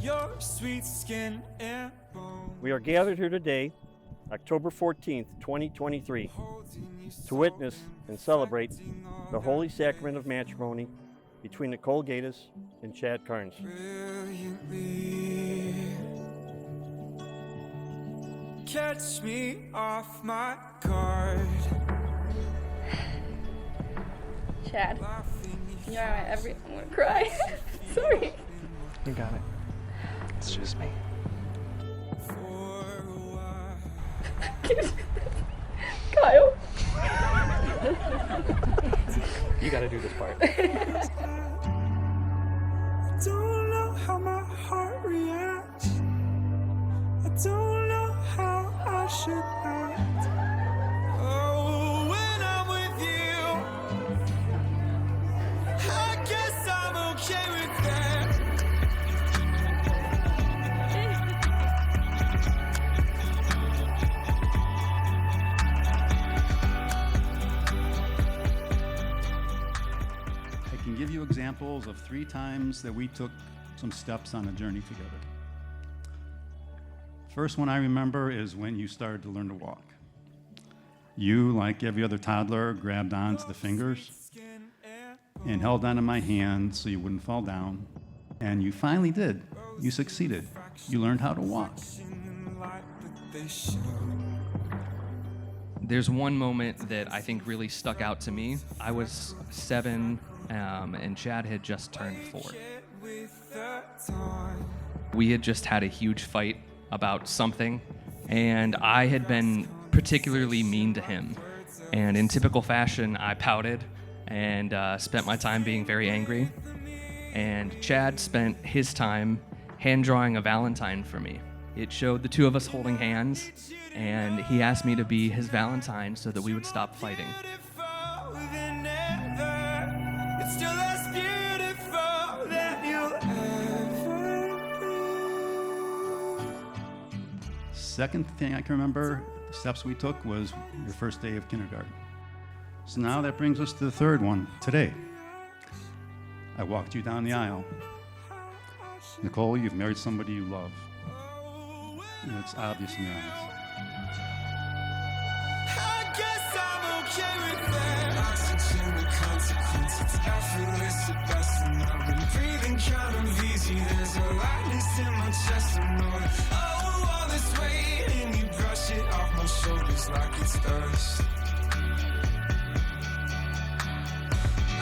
your sweet skin and bone. We are gathered here today, October 14th, 2023, to witness and celebrate the Holy Sacrament of Matrimony between Nicole Gatis and Chad Carnes. Brilliantly. Catch me off my guard. Chad, you're my every. I'm gonna cry. Sorry. You got it. It's just me. Kyle. You gotta do this part. I don't know how my heart reacts. I don't know how I should act. Oh, when I'm with you, I guess I'm okay with that. I can give you examples of 3 times that we took some steps on a journey together. First one I remember is when you started to learn to walk. You, like every other toddler, grabbed onto the fingers and held onto my hand so you wouldn't fall down. And you finally did. You succeeded. You learned how to walk. There's one moment that I think really stuck out to me. I was 7, and Chad had just turned 4. We had just had a huge fight about something, and I had been particularly mean to him. And in typical fashion, I pouted and spent my time being very angry. And Chad spent his time hand-drawing a Valentine for me. It showed the 2 of us holding hands, and he asked me to be his Valentine so that we would stop fighting. Second thing I can remember, the steps we took, was your first day of kindergarten. So now that brings us to the third one, today. I walked you down the aisle. Nicole, you've married somebody you love. And it's obvious in your eyes. I guess I'm okay with that. Oxygen with consequences, effortless at best, and I've been breathing kind of easy. There's a lightness in my chest, and all this weight, and you brush it off my shoulders like it's dust.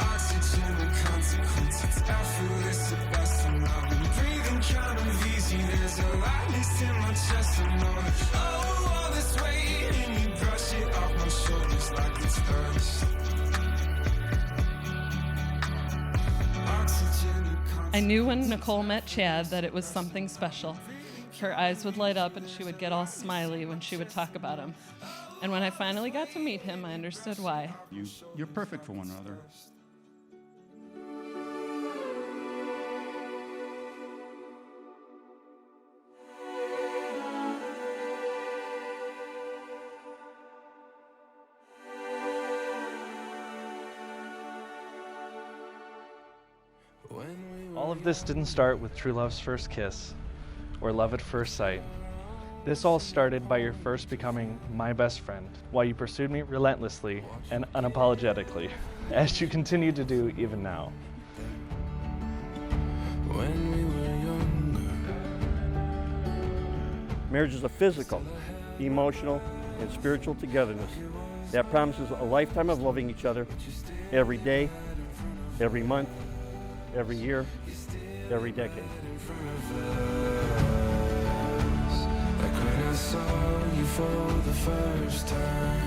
Oxygen with consequences, effortless at best, and I've been breathing kind of easy. There's a lightness in my chest, and all this weight, and you brush it off my shoulders like it's dust. I knew when Nicole met Chad that it was something special. Her eyes would light up and she would get all smiley when she would talk about him. And when I finally got to meet him, I understood why. You're perfect for one another. All of this didn't start with true love's first kiss or love at first sight. This all started by your first becoming my best friend, while you pursued me relentlessly and unapologetically, as you continue to do even now. When we were younger. Marriage is a physical, emotional, and spiritual togetherness that promises a lifetime of loving each other every day, every month, every year, every decade. Like when I saw you for the first time.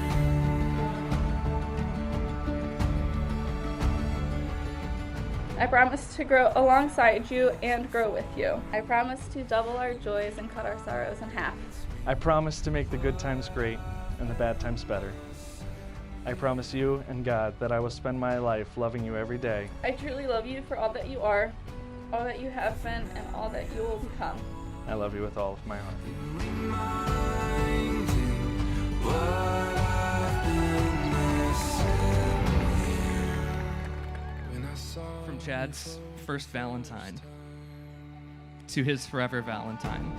I promise to grow alongside you and grow with you. I promise to double our joys and cut our sorrows in half. I promise to make the good times great and the bad times better. I promise you and God that I will spend my life loving you every day. I truly love you for all that you are, all that you have been, and all that you will become. I love you with all of my heart. From Chad's first Valentine to his forever Valentine.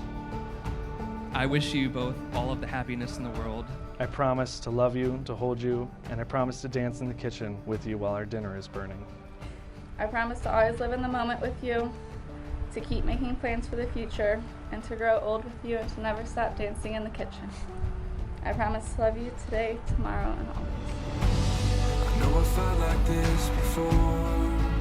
I wish you both all of the happiness in the world. I promise to love you, to hold you, and I promise to dance in the kitchen with you while our dinner is burning. I promise to always live in the moment with you, to keep making plans for the future, and to grow old with you and to never stop dancing in the kitchen. I promise to love you today, tomorrow, and always. I know I felt like this before.